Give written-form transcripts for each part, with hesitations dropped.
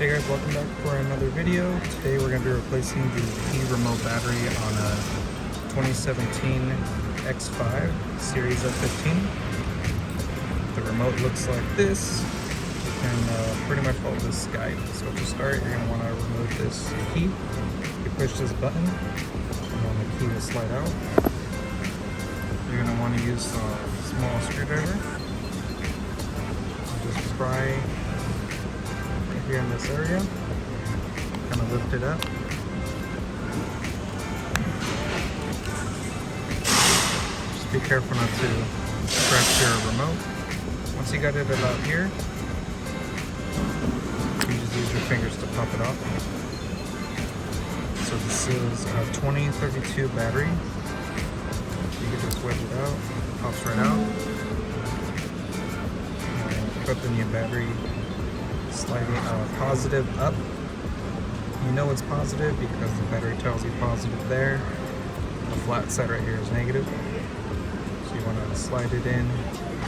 Hey guys, welcome back for another video. Today we're going to be replacing the key remote battery on a 2017 X5 Series F15. The remote looks like this and pretty much follow this guide. So to start, you're going to want to remove this key. You push this button and then the key will slide out. You're going to want to use a small screwdriver. Just pry here in this area, kind of lift it up. Just be careful not to scratch your remote. Once you got it about here, you just use your fingers to pop it off. So this is a 2032 battery. You can just wedge it out, it pops right out. And put the new battery sliding positive up. You know it's positive because the battery tells you positive there. The flat side right here is negative. So you want to slide it in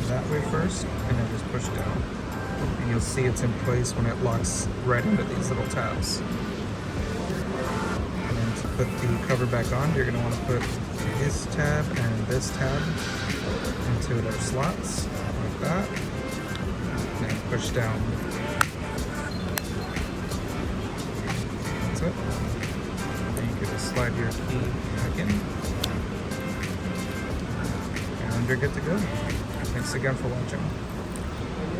that way first and then just push down. And you'll see it's in place when it locks right into these little tabs. And then to put the cover back on, you're going to want to put this tab and this tab into their slots like that. And push down. It. Then you can just slide your key back in and you're good to go. Thanks again for watching.